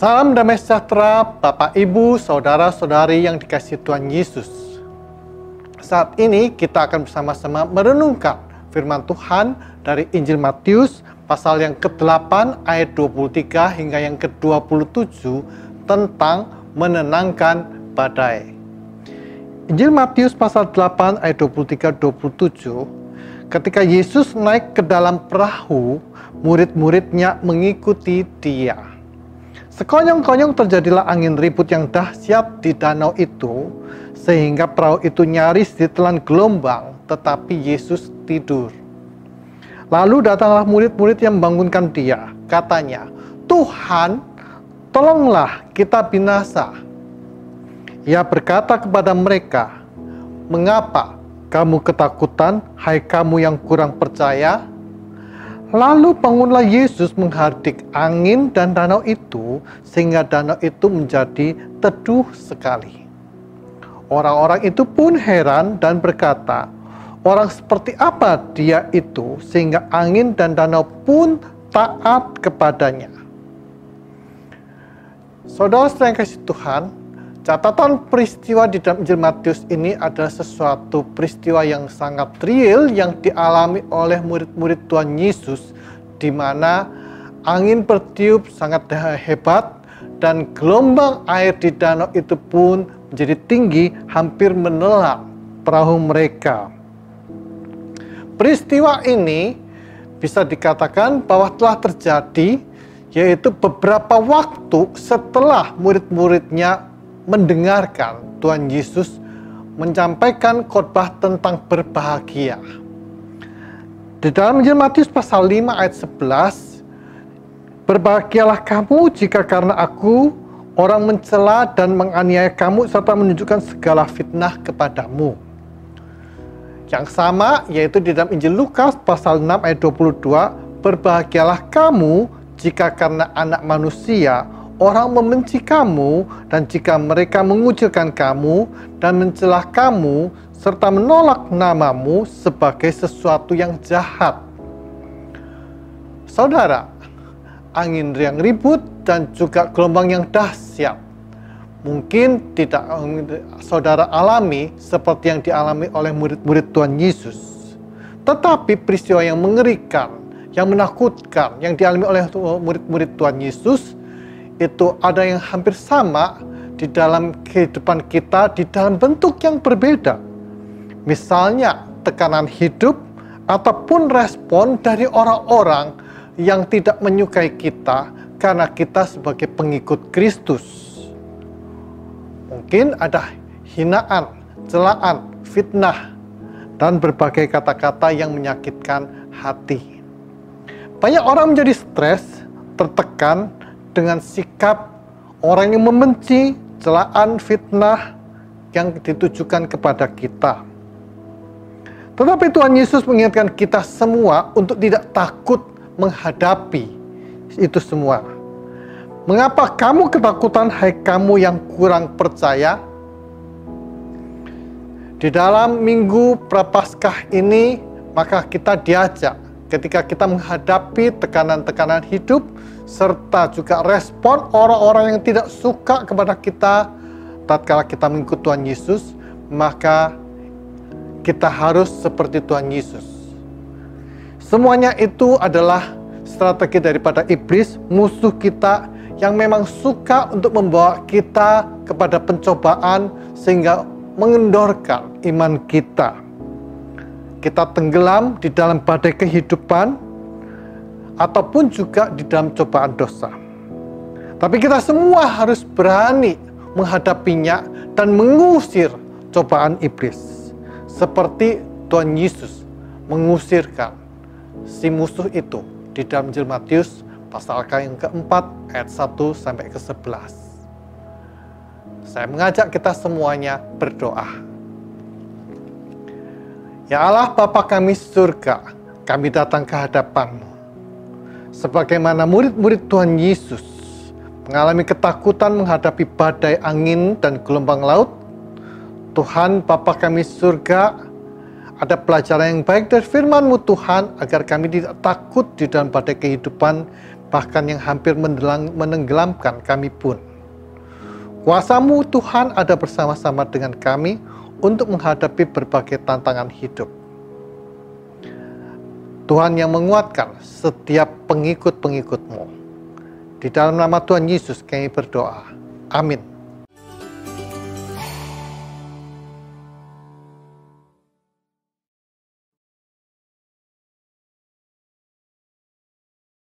Salam damai sejahtera, Bapak, Ibu, Saudara-saudari yang dikasihi Tuhan Yesus. Saat ini kita akan bersama-sama merenungkan firman Tuhan dari Injil Matius pasal yang ke-8 ayat 23 hingga yang ke-27 tentang menenangkan badai. Injil Matius pasal 8 ayat 23-27, ketika Yesus naik ke dalam perahu, murid-muridnya mengikuti Dia. Sekonyong-konyong terjadilah angin ribut yang dahsyat di danau itu, sehingga perahu itu nyaris ditelan gelombang, tetapi Yesus tidur. Lalu datanglah murid-murid yang membangunkan Dia. Katanya, "Tuhan, tolonglah kita binasa." Ia berkata kepada mereka, "Mengapa kamu ketakutan, hai kamu yang kurang percaya?" Lalu bangunlah Yesus menghardik angin dan danau itu, sehingga danau itu menjadi teduh sekali. Orang-orang itu pun heran dan berkata, "Orang seperti apa Dia itu, sehingga angin dan danau pun taat kepadanya?" Saudara-saudara yang kasih Tuhan, catatan peristiwa di dalam Injil Matius ini adalah sesuatu peristiwa yang sangat real yang dialami oleh murid-murid Tuhan Yesus, di mana angin bertiup sangat hebat dan gelombang air di danau itu pun menjadi tinggi, hampir menelan perahu mereka. Peristiwa ini bisa dikatakan bahwa telah terjadi, yaitu beberapa waktu setelah murid-muridnya mendengarkan Tuhan Yesus menyampaikan khotbah tentang berbahagia. Di dalam Injil Matius pasal 5 ayat 11, "Berbahagialah kamu jika karena aku orang mencela dan menganiaya kamu serta menunjukkan segala fitnah kepadamu." Yang sama yaitu di dalam Injil Lukas pasal 6 ayat 22, "Berbahagialah kamu jika karena Anak Manusia orang membenci kamu, dan jika mereka mengucilkan kamu dan mencela kamu, serta menolak namamu sebagai sesuatu yang jahat." Saudara, angin yang ribut dan juga gelombang yang dahsyat mungkin tidak saudara alami seperti yang dialami oleh murid-murid Tuhan Yesus. Tetapi peristiwa yang mengerikan, yang menakutkan, yang dialami oleh murid-murid Tuhan Yesus itu ada yang hampir sama di dalam kehidupan kita di dalam bentuk yang berbeda. Misalnya tekanan hidup ataupun respon dari orang-orang yang tidak menyukai kita karena kita sebagai pengikut Kristus. Mungkin ada hinaan, celaan, fitnah, dan berbagai kata-kata yang menyakitkan hati. Banyak orang menjadi stres, tertekan dengan sikap orang yang membenci, celaan, fitnah yang ditujukan kepada kita. Tetapi Tuhan Yesus mengingatkan kita semua untuk tidak takut menghadapi itu semua. "Mengapa kamu ketakutan, hai kamu yang kurang percaya?" Di dalam Minggu Prapaskah ini, maka kita diajak ketika kita menghadapi tekanan-tekanan hidup, serta juga respon orang-orang yang tidak suka kepada kita tatkala kita mengikut Tuhan Yesus, maka kita harus seperti Tuhan Yesus. Semuanya itu adalah strategi daripada iblis, musuh kita, yang memang suka untuk membawa kita kepada pencobaan sehingga mengendorkan iman kita. Kita tenggelam di dalam badai kehidupan ataupun juga di dalam cobaan dosa. Tapi kita semua harus berani menghadapinya dan mengusir cobaan iblis. Seperti Tuhan Yesus mengusirkan si musuh itu di dalam Injil Matius pasal yang keempat ayat 1 sampai ke 11. Saya mengajak kita semuanya berdoa. Ya Allah, Bapa kami surga, kami datang ke hadapan-Mu. Sebagaimana murid-murid Tuhan Yesus mengalami ketakutan menghadapi badai angin dan gelombang laut, Tuhan Bapa kami surga, ada pelajaran yang baik dari firman-Mu Tuhan, agar kami tidak takut di dalam badai kehidupan, bahkan yang hampir menenggelamkan kami pun. Kuasa-Mu Tuhan ada bersama-sama dengan kami untuk menghadapi berbagai tantangan hidup. Tuhan yang menguatkan setiap pengikut-pengikut-Mu. Di dalam nama Tuhan Yesus kami berdoa. Amin.